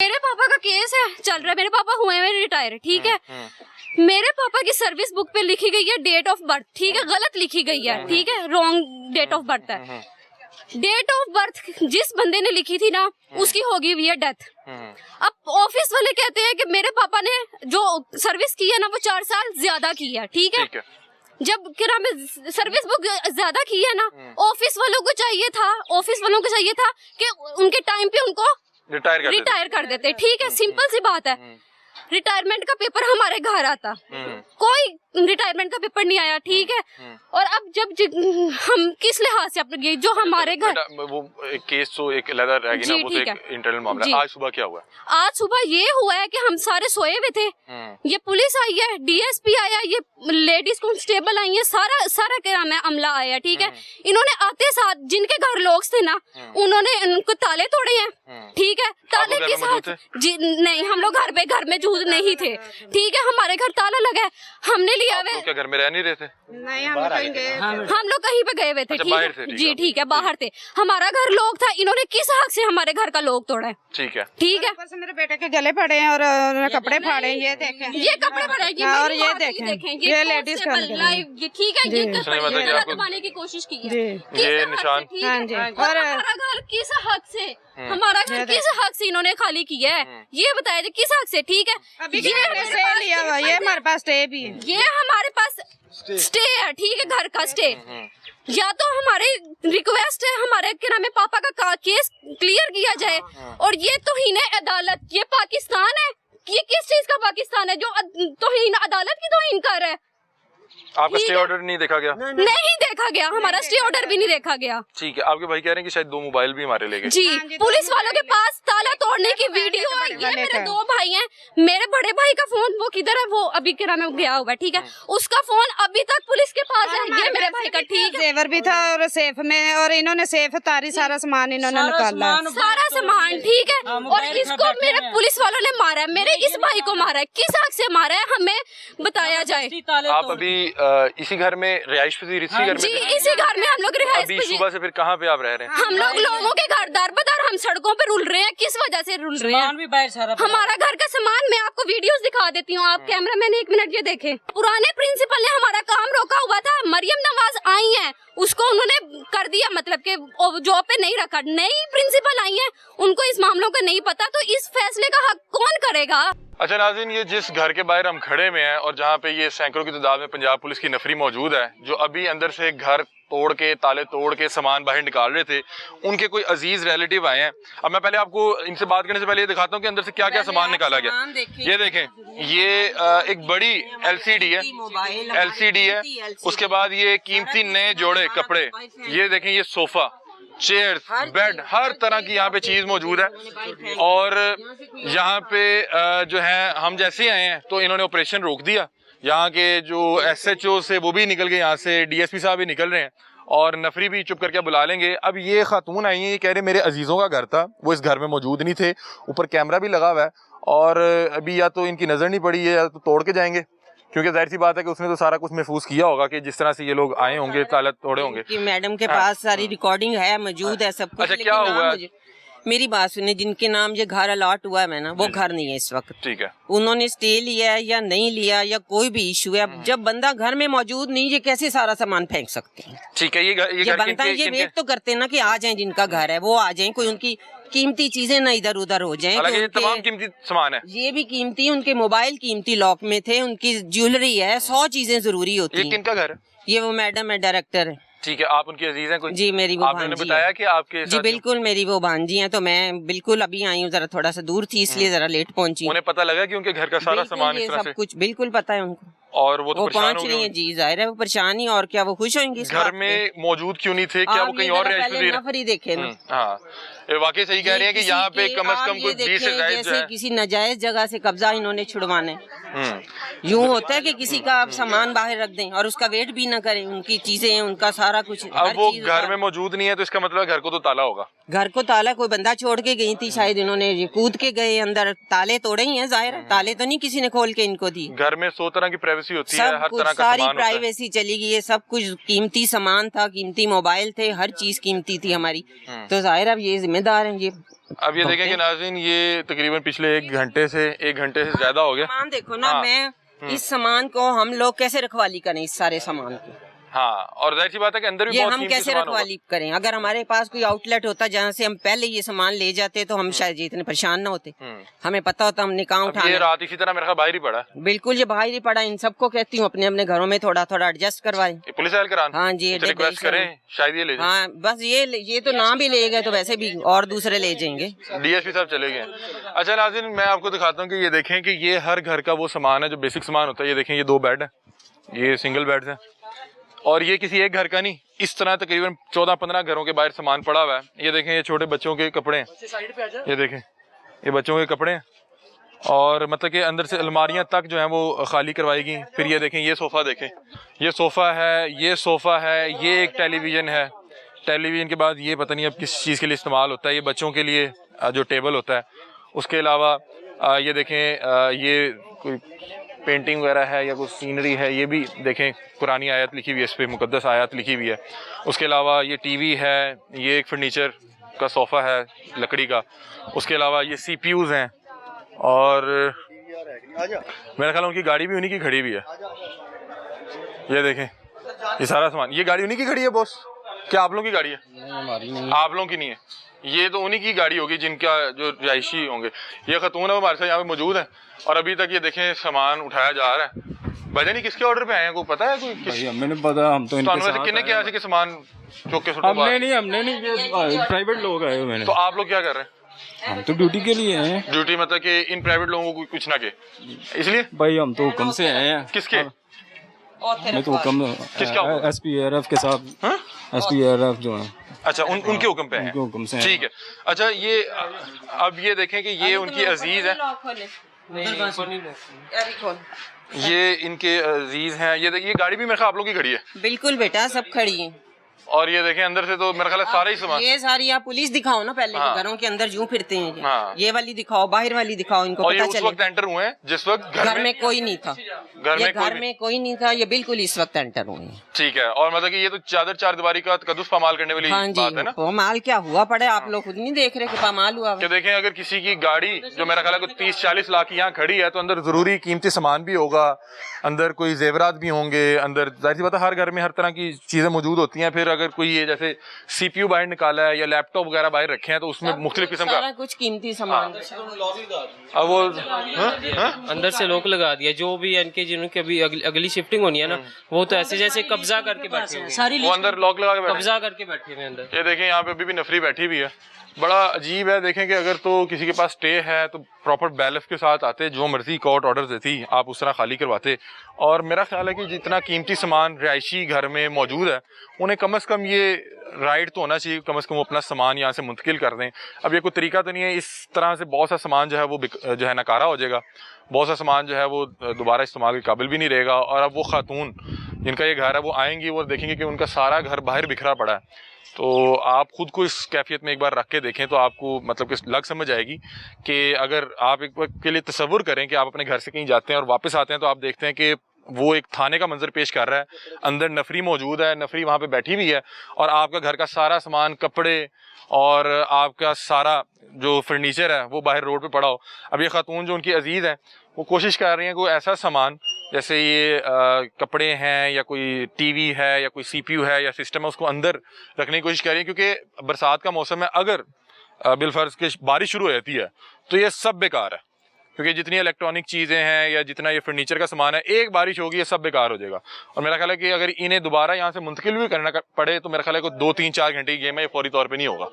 मेरे पापा का केस है चल रहा है, मेरे पापा हुए हैं रिटायर, ठीक है। मेरे पापा की सर्विस बुक पे लिखी गई है डेट ऑफ बर्थ, ठीक है, गलत लिखी गई है, ठीक है, रॉन्ग डेट ऑफ बर्थ है। डेट ऑफ बर्थ जिस बंदे ने लिखी थी ना उसकी होगी हुई है डेथ। अब ऑफिस वाले कहते हैं कि मेरे पापा ने जो सर्विस की है ना वो 4 साल ज्यादा की है, ठीक है। जब क्या नाम है सर्विस बुक ज्यादा की है ना, ऑफिस वालों को चाहिए था कि उनके टाइम पे उनको रिटायर कर देते, ठीक है, सिंपल सी बात है। रिटायरमेंट का पेपर हमारे घर आता, कोई रिटायरमेंट का पेपर नहीं आया, ठीक है। और अब जब हम किस लिहाज से अपने जो हमारे घर वो एक केस तो एक अलग रह गया ना, वो तो एक इंटरनल मामला। आज सुबह क्या हुआ? आज सुबह ये हुआ है कि हम सारे सोए हुए थे, ये पुलिस आई है, डीएसपी आया, ये लेडीज कांस्टेबल आई है, सारा क्या नाम है अमला आया, ठीक है। इन्होंने आते साथ जिनके घर लोग थे ना उन्होंने उनको ताले तोड़े हैं, ठीक है। ताले के साथ जी नहीं, हम लोग घर में मौजूद नहीं थे, ठीक है। हमारे घर ताला लगा है, हमने लिया हुआ। क्या घर में रह नहीं रहे थे? नहीं, हम लोग कहीं पे गए हुए थे, ठीक है जी, ठीक है, बाहर थे। हमारा घर लोग था, इन्होंने किस हक से हमारे घर का लोग तोड़ा है? ठीक है, ठीक है। मेरे बेटे के गले पड़े हैं और कपड़े फाड़े, ये देखें, ये कपड़े फाड़े और ये देखें, ये लेडीज का ठीक है, ये दबाने की कोशिश की है, ये निशान। हाँ जी। और हमारा घर किस हक से, हमारा घर किस हक से इन्होंने खाली किया है ये बताया जाए, किस हक से, ठीक है। अभी ये लिया हुआ, ये हमारे पास स्टे भी है, ये हमारे पास स्टे है, ठीक है, घर का स्टे। या तो हमारी रिक्वेस्ट है हमारे क्या नाम है पापा का केस क्लियर किया जाए, और ये तौहीन अदालत, ये पाकिस्तान है, ये किस चीज का पाकिस्तान है जो तौहीन अदालत की तौहीन कर रहा है? आपका स्टे ऑर्डर नहीं देखा गया? नहीं देखा गया, हमारा स्टे ऑर्डर भी नहीं देखा गया। ठीक है, आपके भाई कह रहे हैं कि शायद 2 मोबाइल भी हमारे ले गए। जी, पुलिस वालों के पास ताला तोड़ने की वीडियो है। ये मेरे 2 भाई हैं, मेरे बड़े भाई का फोन वो किधर है, वो अभी क्या नाम है गया हुआ, ठीक है, उसका फोन अभी तक पुलिस के पास है। ये मेरे भाई का, ठीक है, जेवर भी था और सेफ में, और इन्होंने सेफ तारी, सारा सामान इन्होंने निकाला, सारा सामान, ठीक है। और इसको मेरे पुलिस वालों ने मारा है, मेरे इस भाई को मारा है, किस हक से मारा है हमें बताया जाए। आप अभी इसी घर में रिहाइश पजीर, इसी घर में? जी, इसी घर में हम लोग रिहाइश अभी सुबह से फिर कहाँ पे आप रह रहे हैं? हम लोग लोगों के घर दर बदर हम सड़कों पे रुल रहे हैं। किस वजह से रुल रहे हैं? हमारा घर का सामान, मैं आपको वीडियोस दिखा देती हूँ, आप कैमरा मैन 1 मिनट ये देखें। पुराने प्रिंसिपल ने हमारा काम रोका हुआ था, मरियम नवाज आई है, उसको उन्होंने कर दिया, मतलब कि जॉब पे नहीं रखा। नई प्रिंसिपल आई है, उनको इस मामलों का नहीं पता, तो इस फैसले का हक कौन करेगा? अच्छा नाज़रीन, ये जिस घर के बाहर हम खड़े में हैं और जहाँ पे ये सैकड़ों की तादाद में पंजाब पुलिस की नफरी मौजूद है, जो अभी अंदर से घर तोड़ के, ताले तोड़ के सामान बाहर निकाल रहे थे, उनके कोई अजीज रिलेटिव आए हैं। अब मैं पहले आपको इनसे बात करने से पहले ये दिखाता हूँ कि अंदर से क्या क्या सामान निकाला गया। ये देखें, ये एक बड़ी LCD है, उसके बाद ये कीमती नए जोड़े कपड़े, ये देखें, ये सोफा, चेयर्स, बेड, हर तरह की यहाँ पे चीज मौजूद है। और यहाँ पे जो है हम जैसे ही आए हैं तो इन्होंने ऑपरेशन रोक दिया। यहाँ के जो SHO से वो भी निकल गए, यहाँ से DSP साहब भी निकल रहे हैं, और नफरी भी चुप करके बुला लेंगे। अब ये खातून आई है, ये कह रहे मेरे अजीजों का घर था, वो इस घर में मौजूद नहीं थे, ऊपर कैमरा भी लगा हुआ है, और अभी या तो इनकी नजर नहीं पड़ी है या तो तोड़ के जाएंगे, क्योंकि जाहिर सी बात है कि उसने तो सारा कुछ महफूज किया होगा कि जिस तरह से ये लोग आए होंगे, ताला तोड़े होंगे। कि मैडम के पास सारी रिकॉर्डिंग है, मौजूद है सब कुछ। अच्छा, क्या हुआ? मेरी बात सुनिए, जिनके नाम ये घर अलॉट हुआ है मैं ना, वो घर नहीं है इस वक्त, ठीक है। उन्होंने स्टे लिया है या नहीं लिया या कोई भी इशू है, जब बंदा घर में मौजूद नहीं, ये कैसे सारा सामान फेंक सकते हैं? ठीक है, ये बनता है, ये वेट तो करते हैं ना कि आ जाएं, जिनका घर है वो आ जाएं, कोई उनकी कीमती चीजें ना इधर उधर हो जाएं। ये तमाम कीमती सामान है, ये भी कीमती, उनके मोबाइल कीमती लॉक में थे, उनकी ज्वेलरी है, 100 चीजें जरूरी होती है। किनका घर है? ये वो मैडम है, डायरेक्टर है। ठीक है, आप उनकी अजीज हैं कोई? जी, मेरी वो आपने भांजी बताया है। कि आपके जी बिल्कुल, मेरी वो भांजी हैं, तो मैं बिल्कुल अभी आई हूँ, जरा थोड़ा सा दूर थी इसलिए जरा लेट पहुंची। उन्हें पता लगा कि उनके घर का सारा सामान इस तरह से? सब कुछ बिल्कुल पता है उनको, और वो पहुंच रही है। जी जाहिर है वो परेशानी, और क्या वो खुश होंगी? घर में मौजूद क्यों नहीं थे? क्या वो कहीं और नफरी देखे ना? हाँ, वाकई सही कह रहे हैं कि यहाँ पे कम से कम कोई 20 से ज्यादा किसी नाजायज जगह से कब्जा इन्होंने छुड़वाने। यूँ होता है कि किसी का आप सामान बाहर रख दें और उसका वेट भी ना करें, उनकी चीजें, उनका सारा कुछ। अब वो घर में मौजूद नहीं है तो इसका मतलब घर को तो ताला होगा। घर को ताला कोई बंदा छोड़ के गई थी, शायद इन्होंने कूद के गए अंदर, ताले तोड़े ही हैं, जाहिर है ताले तो नहीं किसी ने खोल के इनको दी। घर में 100 तरह की प्राइवेसी होती है, सब हर कुछ तरह का सारी सामान होता है। प्राइवेसी चली गई है, सब कुछ कीमती सामान था, कीमती मोबाइल थे, हर चीज कीमती थी हमारी। तो जाहिर अब ये जिम्मेदार हैं ये। अब ये देखें कि नाज़रीन, ये तकरीबन पिछले 1 घंटे से ज्यादा हो गया। सामान देखो ना, हाँ। मैं इस सामान को हम लोग कैसे रखवाली करें, इस सारे सामान की हाँ, और जाहिर सी बात है कि अंदर भी ये बहुत हम कीमती कैसे सामान होगा। रखवाली करें। अगर हमारे पास कोई आउटलेट होता जहाँ से हम पहले ये सामान ले जाते तो हम शायद ये इतने परेशान ना होते। हमें पता होता हमने कहाँ अब ये उठाना। रात इसी तरह मेरे ख्याल बाहर ही पड़ा है। बिल्कुल ये बाहर ही पड़ा। इन सबको कहती हूँ अपने अपने घरों में थोड़ा थोड़ा एडजस्ट करवाएं। ये पुलिस एहल करान, हाँ जी, रिक्वेस्ट करें शायद ये ले जाए। हाँ बस ये तो ना भी ले गए तो वैसे भी और दूसरे ले जाएंगे। डीएसपी साहब चले गए। अच्छा नाज़रीन, मैं आपको दिखाता हूँ कि ये देखें कि ये हर घर का वो सामान है जो बेसिक सामान होता है। ये देखें, ये 2 बेड है, ये सिंगल बेड है, और ये किसी एक घर का नहीं, इस तरह तकरीबन 14-15 घरों के बाहर सामान पड़ा हुआ है। ये देखें, ये छोटे बच्चों के कपड़े हैं, ये देखें, ये बच्चों के कपड़े हैं, और मतलब कि अंदर से अलमारियां तक जो हैं वो खाली करवाएगी। फिर ये देखें, ये सोफ़ा देखें, ये सोफ़ा है, ये सोफ़ा है, ये एक टेलीविज़न है। टेलीविज़न के बाद ये पता नहीं अब किस चीज़ के लिए इस्तेमाल होता है। ये बच्चों के लिए जो टेबल होता है। उसके अलावा ये देखें, ये कोई पेंटिंग वगैरह है या कुछ सीनरी है, ये भी देखें पुरानी आयत लिखी हुई है, इस पर मुकद्दस आयत लिखी हुई है। उसके अलावा ये टीवी है, ये एक फर्नीचर का सोफ़ा है लकड़ी का। उसके अलावा ये CPUs हैं, और मेरा ख्याल उनकी गाड़ी भी उन्हीं की खड़ी हुई है। ये देखें, ये सारा सामान, ये गाड़ी उन्हीं की खड़ी है बॉस। क्या आप लोगों की गाड़ी है? हमारी नहीं। आप लोगों की नहीं है, ये तो उन्हीं की गाड़ी होगी जिनका जो रिहायशी होंगे। ये खतून है हमारे साथ यहाँ पे मौजूद है, और अभी तक ये देखें सामान उठाया जा रहा है। भाईजान ये किसके ऑर्डर पे आए हैं, कोई पता है? कोई किस हमें नहीं पता, हम तो इनके साथ किन्ने क्या कि सामान चौक के हमने नहीं, ये प्राइवेट लोग आए हुए हैं। तो आप लोग क्या कर रहे हैं? हम तो ड्यूटी के लिए हैं। ड्यूटी मतलब कि इन प्राइवेट लोगों को कुछ ना के, इसलिए भाई हम तो हुक्म से आए हैं। किसके? मैं तो हुक्म किसका हुक्म? SPRF के साथ। हाँ? SPRF जो है, अच्छा, उनके हुक्म पे हैं। उनके हुक्म से हैं। ठीक है। अच्छा, ये अब ये देखें कि ये उनकी अजीज है, ये इनके अजीज हैं। ये देखिए, ये गाड़ी भी मेरे ख्याल आप लोगों की खड़ी है। बिल्कुल बेटा, सब खड़ी है। और ये देखें अंदर से तो मेरा ख्याल है सारा ही सामान। ये सारी आप पुलिस दिखाओ ना पहले। हाँ। घरों के अंदर यूं फिरते हैं ये। हाँ। ये वाली दिखाओ, बाहर वाली दिखाओ, इनको और ये पता उस चले। वक्त एंटर हुए हैं जिस वक्त घर में कोई नहीं था। घर ये घर में कोई नहीं था, ये बिल्कुल इस वक्त एंटर हुए हैं। ठीक है। और मतलब कि ये तो चादर चार दीवारी का तकद्दुस पामाल करने वाली हाँ जी, बात है ना। पामाल क्या हुआ पड़े, आप लोग खुद नहीं देख रहे कि पामाल हुआ कि देखें, अगर किसी की गाड़ी जो मेरा ख्याल है 30-40 लाख की यहाँ खड़ी है, तो अंदर जरूरी कीमती सामान भी होगा, अंदर कोई जेवरात भी होंगे, अंदर जाहिर सी बात है हर घर में हर तरह की चीजें मौजूद होती हैं। फिर अगर कोई ये जैसे CPU बाहर निकाला है या लैपटॉप वगैरह बाहर रखे हैं, तो उसमें मुख्तलिफ किस्म का सारा कुछ कीमती सामान। अब वो अंदर से लॉक लगा दिया। जो भी इनके जिनकी अभी अगली शिफ्टिंग होनी है ना, वो तो ऐसे जैसे कब्जा करके बैठे हुए, वो अंदर लॉक लगा के बैठे हैं। कब्जा करके बैठे हुए अंदर। ये देखें, यहाँ पे अभी भी नफरी बैठी हुई है। बड़ा अजीब है। देखें कि अगर तो किसी के पास स्टे है तो प्रॉपर बैलेंस के साथ आते, जो मर्जी कोर्ट ऑर्डर देती आप उस तरह खाली करवाते। और मेरा ख्याल है कि जितना कीमती सामान रिहायशी घर में मौजूद है, उन्हें कम से कम ये राइट तो होना चाहिए, कम से कम वो अपना सामान यहाँ से मुंतकिल कर दें। अब ये कोई तरीका तो नहीं है, इस तरह से बहुत सा सामान जो है वो जो है नकारा हो जाएगा, बहुत सा सामान जो है वो दोबारा इस्तेमाल के काबिल भी नहीं रहेगा। और अब वो खातून जिनका ये घर है वो आएंगी और देखेंगे कि उनका सारा घर बाहर बिखरा पड़ा है। तो आप खुद को इस कैफियत में एक बार रख के देखें तो आपको मतलब कि लग समझ आएगी कि अगर आप एक वक्त के लिए तसव्वुर करें कि आप अपने घर से कहीं जाते हैं और वापस आते हैं, तो आप देखते हैं कि वो एक थाने का मंजर पेश कर रहा है। अंदर नफरी मौजूद है, नफरी वहाँ पे बैठी हुई है, और आपका घर का सारा सामान, कपड़े और आपका सारा जो फर्नीचर है वो बाहर रोड पे पड़ा हो। अब ये खातून जो उनकी अजीज़ हैं, वो कोशिश कर रही हैं कोई ऐसा सामान जैसे ये कपड़े हैं या कोई टीवी है या कोई CPU है या सिस्टम है, उसको अंदर रखने की कोशिश कर रही है, क्योंकि बरसात का मौसम है। अगर बिलफर्ज के बारिश शुरू हो जाती है तो ये सब बेकार है, क्योंकि जितनी इलेक्ट्रॉनिक चीज़ें हैं या जितना ये फर्नीचर का सामान है, एक बारिश होगी ये सब बेकार हो जाएगा। और मेरा ख्याल है कि अगर इन्हें दोबारा यहाँ से मुंतकिल भी करना पड़े तो मेरा ख्याल है कि 2-3-4 घंटे की गेम है, ये फौरी तौर पे नहीं होगा।